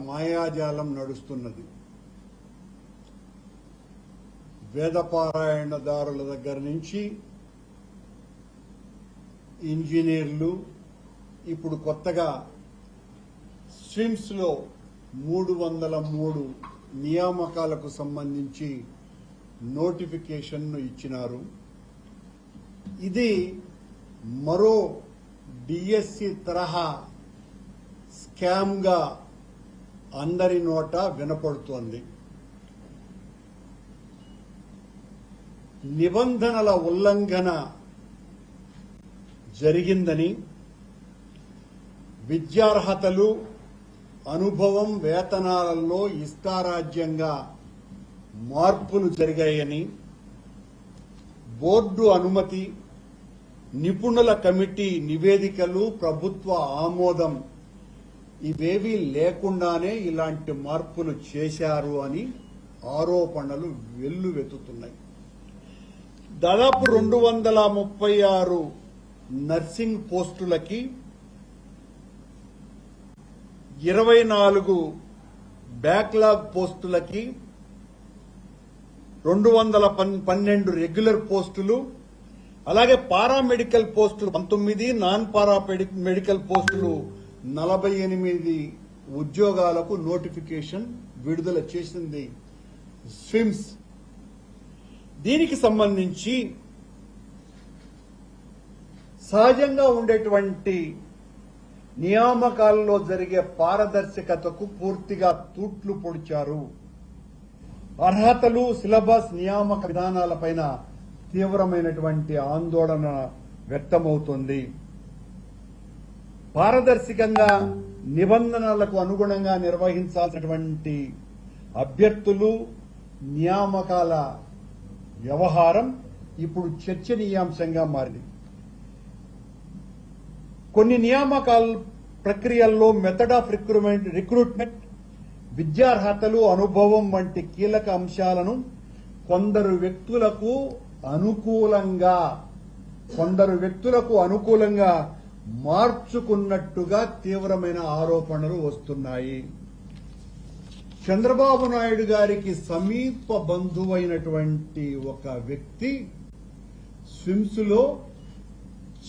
మాయాజాలం నడుస్తున్నది. వేదపారాయణదారుల దగ్గర నుంచి ఇంజనీర్లు, ఇప్పుడు కొత్తగా స్విమ్స్ లో 303 నియామకాలకు సంబంధించి నోటిఫికేషన్ను ఇచ్చినారు. ఇది మరో డిఎస్సి తరహా స్కామ్ గా అందరి నోట వినపడుతోంది. నిబంధనల ఉల్లంఘన జరిగిందని, విద్యార్హతలు, అనుభవం, వేతనాలలో ఇష్టారాజ్యంగా మార్పులు జరిగాయని, బోర్డు అనుమతి, నిపుణుల కమిటీ నివేదికలు, ప్రభుత్వ ఆమోదం ఇవేవీ లేకుండానే ఇలాంటి మార్పులు చేశారు అని ఆరోపణలు వెల్లువెత్తుతున్నాయి. దాదాపు 236 నర్సింగ్ పోస్టులకి 24 బ్యాక్లాగ్ పోస్టులకి 212 రెగ్యులర్ పోస్టులు, అలాగే పారామెడికల్ పోస్టులు 19, నాన్ పారా మెడికల్ పోస్టులు 48 ఉద్యోగాలకు నోటిఫికేషన్ విడుదల చేసింది స్విమ్స్. దీనికి సంబంధించి సహజంగా ఉండేటువంటి నియామకాల్లో జరిగే పారదర్శకతకు పూర్తిగా తూట్లు పొడిచారు. అర్హతలు, సిలబస్, నియామక విధానాలపైన తీవ్రమైనటువంటి ఆందోళన వ్యక్తమవుతోంది. పారదర్శకంగా నిబంధనలకు అనుగుణంగా నిర్వహించాల్సినటువంటి అభ్యర్థులు, నియామకాల వ్యవహారం ఇప్పుడు చర్చనీయాంశంగా మారింది. కొన్ని నియామకాల ప్రక్రియల్లో మెథడ్ ఆఫ్ రిక్రూట్మెంట్, విద్యార్హతలు, అనుభవం వంటి కీలక అంశాలను కొందరు వ్యక్తులకు అనుకూలంగా మార్చుకున్నట్టుగా తీవ్రమైన ఆరోపణలు వస్తున్నాయి. చంద్రబాబు నాయుడు గారికి సమీప బంధువైనటువంటి ఒక వ్యక్తి స్విమ్స్ లో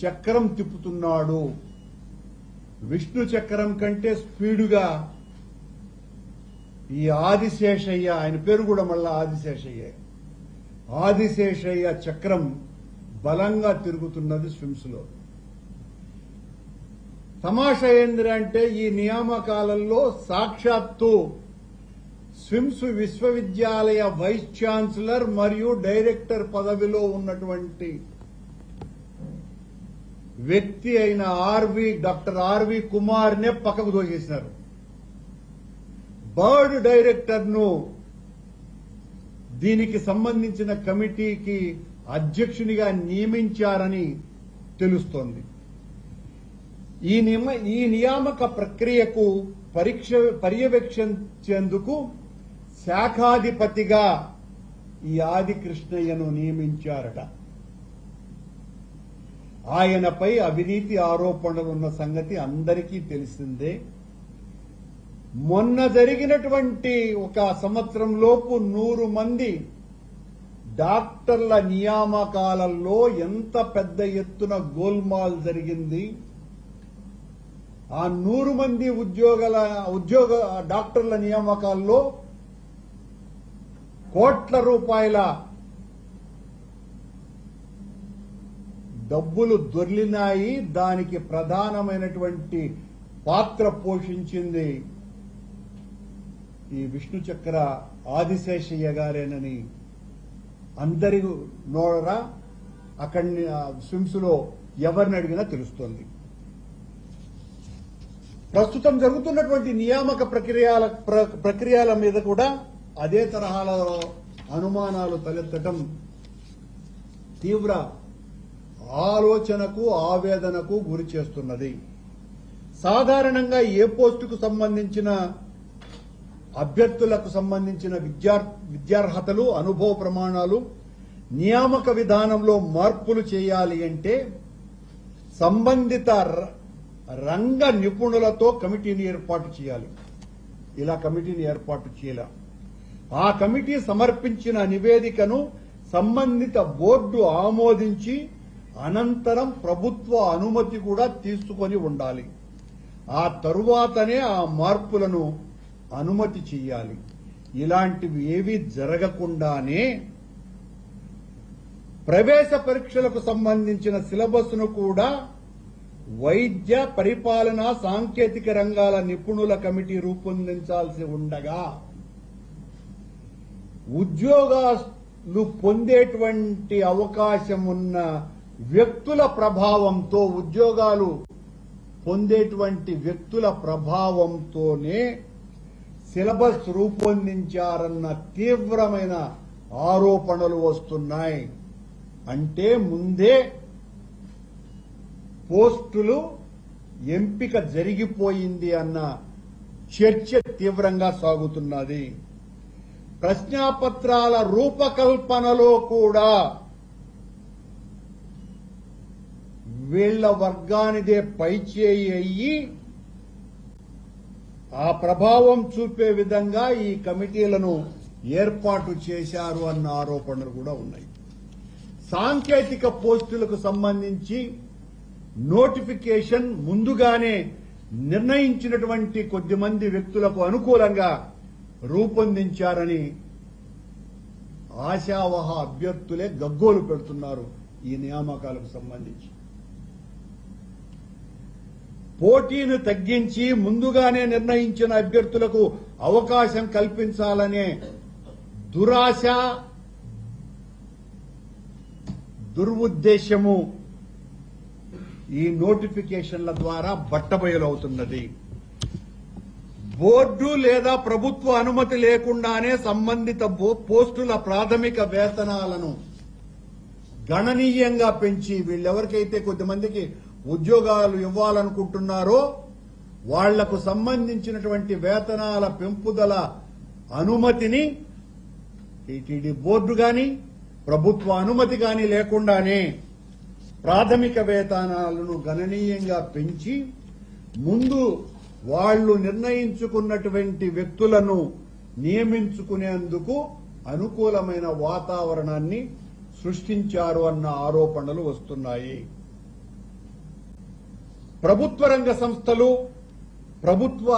చక్రం తిప్పుతున్నాడు. విష్ణు చక్రం కంటే స్పీడుగా ఈ ఆదిశేషయ్య, ఆయన పేరు కూడా మళ్ళా ఆదిశేషయ్య చక్రం బలంగా తిరుగుతున్నది స్విమ్స్ లో. తమాషా ఏంటంటే ఈ నియామకాలలో సాక్షాత్తు స్విమ్స్ విశ్వవిద్యాలయ వైస్ ఛాన్సలర్ మరియు డైరెక్టర్ పదవిలో ఉన్నటువంటి వ్యక్తి అయిన డాక్టర్ ఆర్వి కుమార్ నే పక్కకు దోచేసినారు. బర్డ్ డైరెక్టర్ ను దీనికి సంబంధించిన కమిటీకి అధ్యక్షునిగా నియమించారని తెలుస్తోంది. ఈ నియామక ప్రక్రియకు పర్యవేక్షించేందుకు శాఖాధిపతిగా ఈ ఆదికృష్ణయ్యను నియమించారట. ఆయనపై అవినీతి ఆరోపణలు ఉన్న సంగతి అందరికీ తెలిసిందే. మొన్న జరిగినటువంటి ఒక సంవత్సరంలోపు 100 మంది డాక్టర్ల నియామకాలలో ఎంత పెద్ద ఎత్తున గోల్మాల్ జరిగింది. ఆ 100 మంది డాక్టర్ల నియామకాల్లో కోట్ల రూపాయల డబ్బులు దొర్లినాయి. దానికి ప్రధానమైనటువంటి పాత్ర పోషించింది ఈ విష్ణు చక్ర ఆదిశేషయ్య గారేనని అందరి నోడరా అక్కడి స్విమ్స్ లో ఎవరిని అడిగినా తెలుస్తోంది. ప్రస్తుతం జరుగుతున్నటువంటి నియామక ప్రక్రియల మీద కూడా అదే తరహాలో అనుమానాలు తలెత్తడం తీవ్ర ఆలోచనకు, ఆవేదనకు గురి చేస్తున్నది. సాధారణంగా ఏ పోస్టుకు సంబంధించిన అభ్యర్థులకు సంబంధించిన విద్యార్హతలు, అనుభవ ప్రమాణాలు, నియామక విధానంలో మార్పులు చేయాలి అంటే సంబంధిత రంగ నిపుణులతో కమిటీని ఏర్పాటు చేయాలి. ఇలా కమిటీని ఏర్పాటు చేయాల. ఆ కమిటీ సమర్పించిన నివేదికను సంబంధిత బోర్డు ఆమోదించి అనంతరం ప్రభుత్వ అనుమతి కూడా తీసుకొని ఉండాలి. ఆ తరువాతనే ఆ మార్పులను అనుమతి చేయాలి. ఇలాంటివి ఏవి జరగకుండానే ప్రవేశ పరీక్షలకు సంబంధించిన సిలబస్ ను కూడా వైద్య పరిపాలన సాంకేతిక రంగాల నిపుణుల కమిటీ రూపొందించాల్సి ఉండగా ఉద్యోగాలు పొందేటువంటి అవకాశం ఉన్న వ్యక్తుల ప్రభావంతో ఉద్యోగాలు పొందేటువంటి వ్యక్తుల ప్రభావంతోనే సిలబస్ రూపొందించారన్న తీవ్రమైన ఆరోపణలు వస్తున్నాయి. అంటే ముందే పోస్టులు ఎంపిక జరిగిపోయింది అన్న చర్చ తీవ్రంగా సాగుతున్నది. ప్రశ్నాపత్రాల రూపకల్పనలో కూడా వీళ్ల వర్గానిదే పైచేయి అయ్యి ఆ ప్రభావం చూపే విధంగా ఈ కమిటీలను ఏర్పాటు చేశారు అన్న ఆరోపణలు కూడా ఉన్నాయి. సాంకేతిక పోస్టులకు సంబంధించి నోటిఫికేషన్ ముందుగానే నిర్ణయించినటువంటి కొద్దిమంది వ్యక్తులకు అనుకూలంగా రూపొందించారని ఆశావహ అభ్యర్థులే గగ్గోలు పెడుతున్నారు. ఈ నియామకాలకు సంబంధించి పోటీని తగ్గించి ముందుగానే నిర్ణయించిన అభ్యర్థులకు అవకాశం కల్పించాలనే దురాశ దురుద్దేశము ఈ నోటిఫికేషన్ల ద్వారా బట్టబయలవుతున్నది. బోర్డు లేదా ప్రభుత్వ అనుమతి లేకుండానే సంబంధిత పోస్టుల ప్రాథమిక వేతనాలను గణనీయంగా పెంచి వీళ్ళెవరికైతే కొద్దిమందికి ఉద్యోగాలు ఇవ్వాలనుకుంటున్నారో వాళ్లకు సంబంధించినటువంటి వేతనాల పెంపుదల అనుమతిని టీటీడీ బోర్డు గాని ప్రభుత్వ అనుమతి గాని లేకుండానే ప్రాథమిక వేతనాలను గణనీయంగా పెంచి ముందు వాళ్లు నిర్ణయించుకున్నటువంటి వ్యక్తులను నియమించుకునేందుకు అనుకూలమైన వాతావరణాన్ని సృష్టించారు అన్న ఆరోపణలు వస్తున్నాయి. ప్రభుత్వ రంగ సంస్థలు ప్రభుత్వ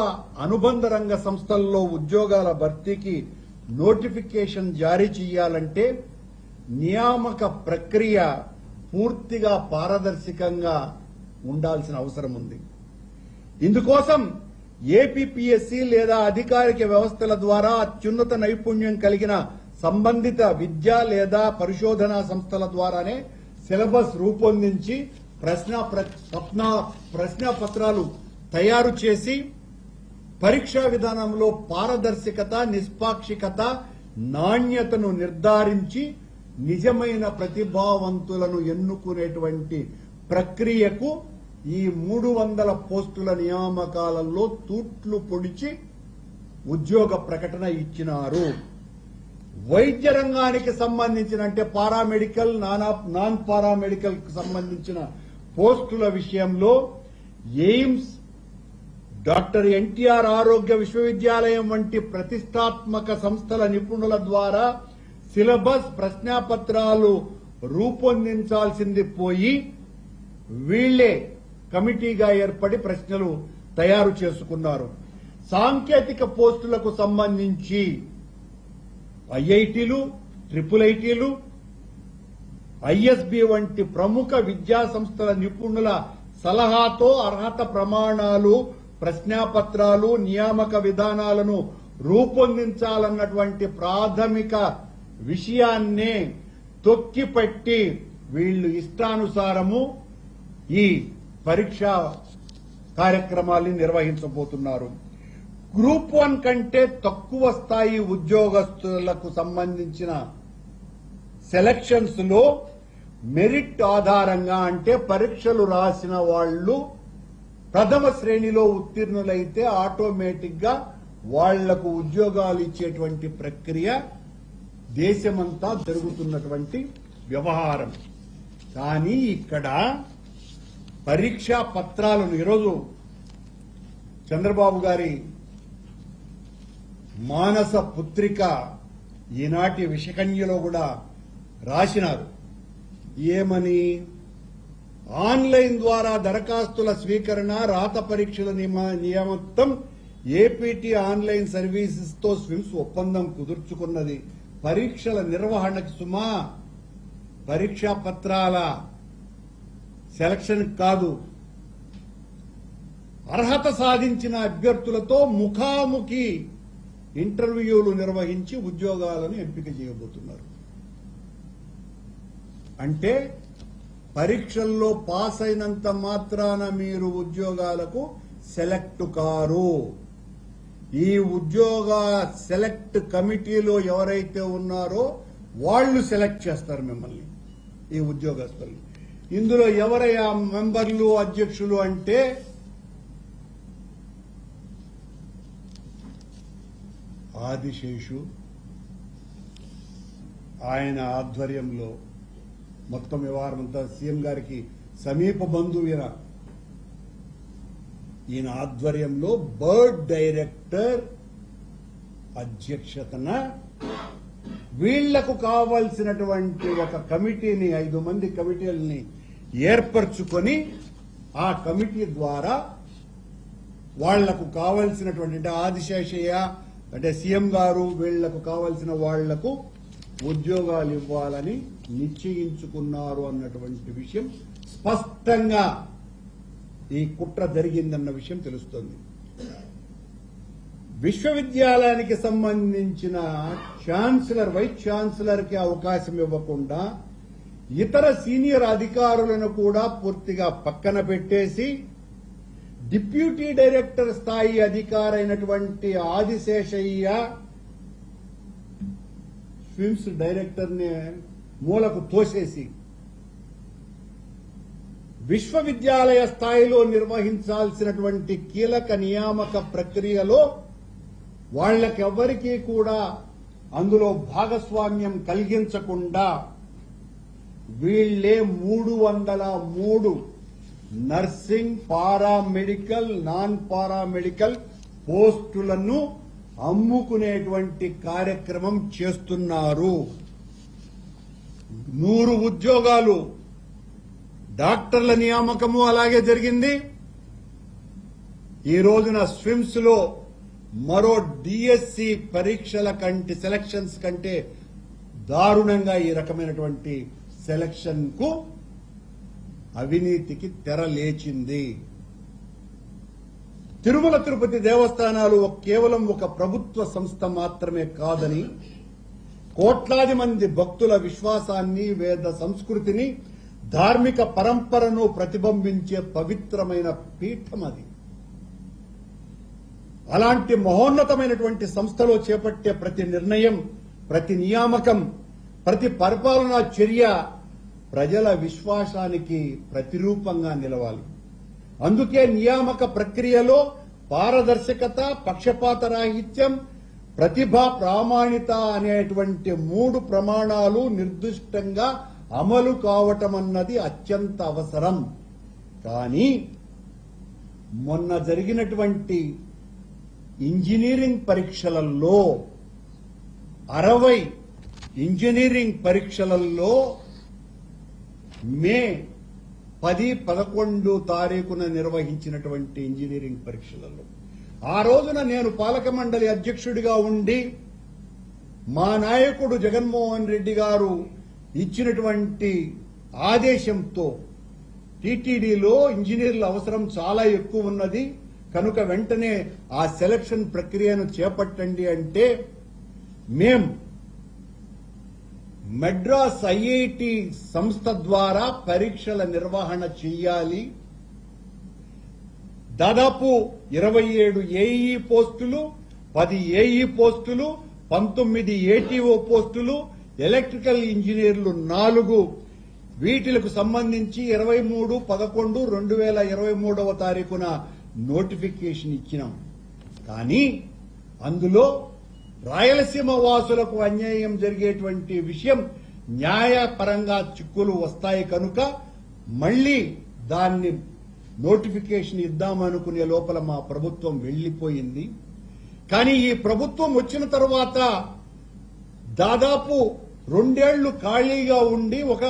అనుబంధ రంగ సంస్థల్లో ఉద్యోగాల భర్తీకి నోటిఫికేషన్ జారీ చేయాలంటే నియామక ప్రక్రియ పూర్తిగా పారదర్శకంగా ఉండాల్సిన అవసరం ఉంది. ఇందుకోసం ఏపీపీఎస్సీ లేదా అధికారిక వ్యవస్థల ద్వారా అత్యున్నత నైపుణ్యం కలిగిన సంబంధిత విద్యా లేదా పరిశోధనా సంస్థల ద్వారానే సిలబస్ రూపొందించి ప్రశ్నాపత్రాలు తయారు చేసి పరీక్షా విధానంలో పారదర్శకత, నిష్పాక్షికత, నాణ్యతను నిర్ధారించి నిజమైన ప్రతిభావంతులను ఎన్నుకునేటువంటి ప్రక్రియకు ఈ 300 పోస్టుల నియామకాలలో తూట్లు పొడిచి ఉద్యోగ ప్రకటన ఇచ్చినారు. వైద్య రంగానికి సంబంధించిన అంటే పారామెడికల్, నాన్ పారామెడికల్ కు సంబంధించిన పోస్టుల విషయంలో ఎయిమ్స్, డాక్టర్ ఎన్టీఆర్ ఆరోగ్య విశ్వవిద్యాలయం వంటి ప్రతిష్టాత్మక సంస్థల నిపుణుల ద్వారా సిలబస్, ప్రశ్నాపత్రాలు రూపొందించాల్సింది పోయి వీళ్లే కమిటీగా ఏర్పడి ప్రశ్నలు తయారు చేసుకున్నారు. సాంకేతిక పోస్టులకు సంబంధించి ఐఐటీలు, ట్రిపుల్ ఐటీలు, ఐఎస్బి వంటి ప్రముఖ విద్యా సంస్థల నిపుణుల సలహాతో అర్హత ప్రమాణాలు, ప్రశ్నాపత్రాలు, నియామక విధానాలను రూపొందించాలన్నటువంటి ప్రాథమిక విషయాన్నే తొక్కిపట్టి వీళ్లు ఇష్టానుసారము ఈ పరీక్షా కార్యక్రమాల్ని నిర్వహించబోతున్నారు. గ్రూప్ 1 కంటే తక్కువ స్థాయి ఉద్యోగస్తులకు సంబంధించిన సెలక్షన్స్ లో మెరిట్ ఆధారంగా అంటే పరీక్షలు రాసిన వాళ్లు ప్రథమ శ్రేణిలో ఉత్తీర్ణులైతే ఆటోమేటిక్ గా వాళ్లకు ఉద్యోగాలు ఇచ్చేటువంటి ప్రక్రియ దేశమంతా జరుగుతున్నటువంటి వ్యవహారం. కానీ ఇక్కడ పరీక్షా పత్రాలను ఈరోజు చంద్రబాబు గారి మానస పుత్రిక ఈనాటి విషకన్యలో కూడా రాసినారు. ఏమని? ఆన్లైన్ ద్వారా దరఖాస్తుల స్వీకరణ, రాత పరీక్షల నియామకం ఏపీటీ ఆన్లైన్ సర్వీసెస్ తో స్విమ్స్ ఒప్పందం కుదుర్చుకున్నది. పరీక్షల నిర్వహణకు సుమా, పరీక్షా పత్రాల సెలక్షన్ కాదు. అర్హత సాధించిన అభ్యర్థులతో ముఖాముఖి ఇంటర్వ్యూలు నిర్వహించి ఉద్యోగాలను ఎంపిక చేయబోతున్నారు. అంటే పరీక్షల్లో పాస్ అయినంత మాత్రాన మీరు ఉద్యోగాలకు సెలెక్ట్ కారు. ఈ ఉద్యోగ సెలెక్ట్ కమిటీలో ఎవరైతే ఉన్నారో వాళ్ళు సెలెక్ట్ చేస్తారు మిమ్మల్ని, ఈ ఉద్యోగస్తులు. ఇందులో ఎవరయ్యా మెంబర్లు, అధ్యక్షులు అంటే ఆదిశేషు, ఆయన ఆధ్వర్యంలో మొత్తం వ్యవహారం అంతా సీఎం గారికి సమీప బంధువున ఈయన ఆధ్వర్యంలో బర్డ్ డైరెక్టర్ అధ్యక్షతన వీళ్లకు కావాల్సినటువంటి ఒక కమిటీని, 5 మంది కమిటీలని ఏర్పరచుకొని ఆ కమిటీ ద్వారా వాళ్లకు కావాల్సినటువంటి, అంటే ఆదిశేషయ్య అంటే సీఎం గారు వీళ్లకు కావాల్సిన వాళ్లకు ఉద్యోగాలు ఇవ్వాలని నిశ్చయించుకున్నారు అన్నటువంటి విషయం స్పష్టంగా ఈ కుట్ర జరిగిందన్న విషయం తెలుస్తోంది. విశ్వవిద్యాలయానికి సంబంధించిన ఛాన్సలర్, వైస్ ఛాన్సలర్ కి అవకాశం ఇవ్వకుండా ఇతర సీనియర్ అధికారులను కూడా పూర్తిగా పక్కన పెట్టేసి డిప్యూటీ డైరెక్టర్ స్థాయి అధికారైనటువంటి ఆదిశేషయ్య స్విమ్స్ డైరెక్టర్ ని మూలకు తోసేసి విశ్వవిద్యాలయ స్థాయిలో నిర్వహించాల్సినటువంటి కీలక నియామక ప్రక్రియలో వాళ్లకెవ్వరికీ కూడా అందులో భాగస్వామ్యం కలిగించకుండా వీళ్లే 303 నర్సింగ్, పారామెడికల్, నాన్ పారామెడికల్ పోస్టులను అమ్ముకునేటువంటి కార్యక్రమం చేస్తున్నారు. 100 ఉద్యోగాలు డాక్టర్ల నియామకము అలాగే జరిగింది. ఈ రోజున స్విమ్స్ లో మరో డిఎస్సి పరీక్షల కంటే, సెలక్షన్స్ కంటే దారుణంగా ఈ రకమైనటువంటి సెలక్షన్ కు అవినీతికి తెర లేచింది. తిరుమల తిరుపతి దేవస్థానాలు కేవలం ఒక ప్రభుత్వ సంస్థ మాత్రమే కాదని, కోట్లాది మంది భక్తుల విశ్వాసాన్ని, వేద సంస్కృతిని, ధార్మిక పరంపరను ప్రతిబింబించే పవిత్రమైన పీఠం అది. అలాంటి మహోన్నతమైనటువంటి సంస్థలో చేపట్టే ప్రతి నిర్ణయం, ప్రతి నియామకం, ప్రతి పరిపాలనా చర్య ప్రజల విశ్వాసానికి ప్రతిరూపంగా నిలవాలి. అందుకే నియామక ప్రక్రియలో పారదర్శకత, పక్షపాత రాహిత్యం, ప్రతిభ, ప్రామాణిత అనేటువంటి 3 ప్రమాణాలు నిర్దిష్టంగా అమలు కావటం అన్నది అత్యంత అవసరం. కానీ మొన్న జరిగినటువంటి ఇంజనీరింగ్ పరీక్షలలో 60 ఇంజనీరింగ్ పరీక్షలలో మే 10, 11 తారీఖున నిర్వహించినటువంటి ఇంజనీరింగ్ పరీక్షలలో ఆ రోజున నేను పాలక మండలి అధ్యక్షుడిగా ఉండి మా నాయకుడు జగన్మోహన్ రెడ్డి గారు ఇచ్చినటువంటి ఆదేశంతో టీటీడీలో ఇంజనీర్ల అవసరం చాలా ఎక్కువ ఉన్నది కనుక వెంటనే ఆ సెలక్షన్ ప్రక్రియను చేపట్టండి అంటే మేం మద్రాస్ ఐఐటి సంస్థ ద్వారా పరీక్షల నిర్వహణ చేయాలి. దాదాపు 27 ఏఈ పోస్టులు, 10 ఏఈ పోస్టులు, 19 ఏటీఓ పోస్టులు, ఎలక్ట్రికల్ ఇంజనీర్లు 4 వీటిలకు సంబంధించి 23/11/2023 తారీఖున నోటిఫికేషన్ ఇచ్చినాం. కానీ అందులో రాయలసీమ వాసులకు అన్యాయం జరిగేటువంటి విషయం న్యాయపరంగా చిక్కులు వస్తాయి కనుక మళ్లీ దాన్ని నోటిఫికేషన్ ఇద్దామనుకునే లోపల మా ప్రభుత్వం వెళ్లిపోయింది. కానీ ఈ ప్రభుత్వం వచ్చిన తర్వాత దాదాపు 2 ఏళ్లు ఖాళీగా ఉండి ఒక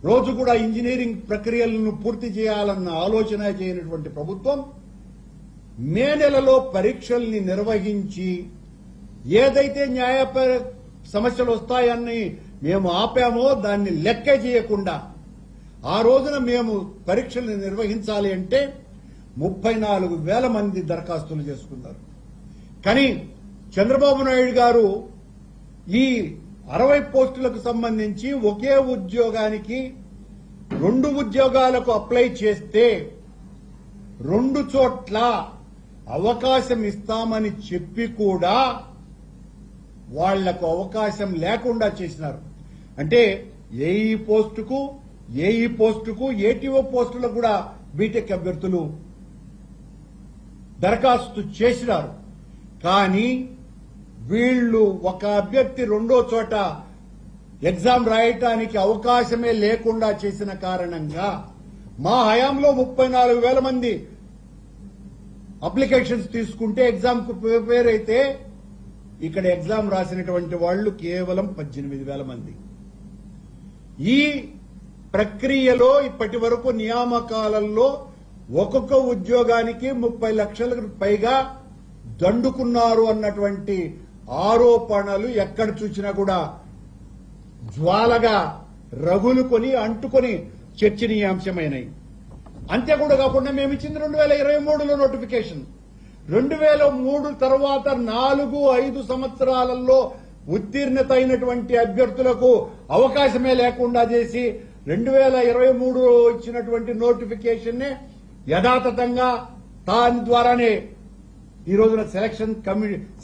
రోజు కూడా ఇంజనీరింగ్ ప్రక్రియలను పూర్తి చేయాలన్న ఆలోచన చేయనటువంటి ప్రభుత్వం మే నెలలో పరీక్షల్ని నిర్వహించి ఏదైతే న్యాయ సమస్యలు వస్తాయని మేము ఆపామో దాన్ని లెక్క చేయకుండా ఆ రోజున మేము పరీక్షల్ని నిర్వహించాలి అంటే 34,000 మంది దరఖాస్తులు చేసుకున్నారు. కానీ చంద్రబాబు నాయుడు గారు ఈ 60 పోస్టులకు సంబంధించి ఒకే ఉద్యోగానికి 2 ఉద్యోగాలకు అప్లై చేస్తే 2 చోట్ల అవకాశం ఇస్తామని చెప్పి కూడా వాళ్లకు అవకాశం లేకుండా చేసినారు. అంటే ఏఈ పోస్టుకు ఏటీఓ పోస్టులకు కూడా బీటెక్ అభ్యర్థులు దరఖాస్తు చేసినారు. కానీ వీళ్లు ఒక అభ్యర్థి 2వ చోట ఎగ్జామ్ రాయటానికి అవకాశమే లేకుండా చేసిన కారణంగా మా హయాంలో 34,000 మంది అప్లికేషన్స్ తీసుకుంటే ఎగ్జామ్ కు ప్రిపేర్ అయితే ఇక్కడ ఎగ్జామ్ రాసినటువంటి వాళ్లు కేవలం 18,000 మంది. ఈ ప్రక్రియలో ఇప్పటి వరకు నియామకాలలో ఒక్కొక్క ఉద్యోగానికి 30 లక్షలకు పైగా దండుకున్నారు అన్నటువంటి ఆరోపణలు ఎక్కడ చూసినా కూడా జ్వాలగా రగులుకొని అంటుకొని చర్చనీయాంశమైనాయి. అంతే కూడా కాకుండా మేము ఇచ్చింది 2023లో నోటిఫికేషన్. 2003 తర్వాత 4-5 సంవత్సరాలలో ఉత్తీర్ణత అయినటువంటి అభ్యర్థులకు అవకాశమే లేకుండా చేసి 2023 ఇచ్చినటువంటి నోటిఫికేషన్ నే యథాతథంగా దాని ద్వారానే ఈ రోజున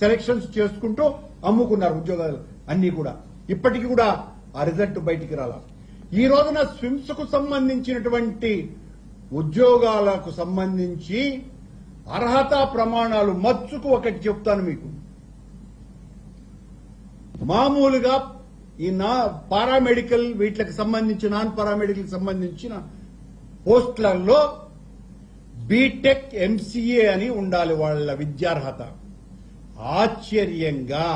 సెలక్షన్స్ చేసుకుంటూ అమ్ముకున్నారు ఉద్యోగాలు అన్ని కూడా. ఇప్పటికీ కూడా ఆ రిజల్ట్ బయటికి రాలా. ఈ రోజున స్విమ్స్ కు సంబంధించినటువంటి ఉద్యోగాలకు సంబంధించి అర్హతా ప్రమాణాలు మచ్చుకు ఒకటి చెప్తాను మీకు. మామూలుగా ఈ పారామెడికల్ వీటికి సంబంధించి నాన్ పారామెడికల్ సంబంధించిన పోస్టులలో బీటెక్ ఎంసీఏ అని ఉండాలి వాళ్ళ విద్యార్హత. ఆశ్చర్యంగా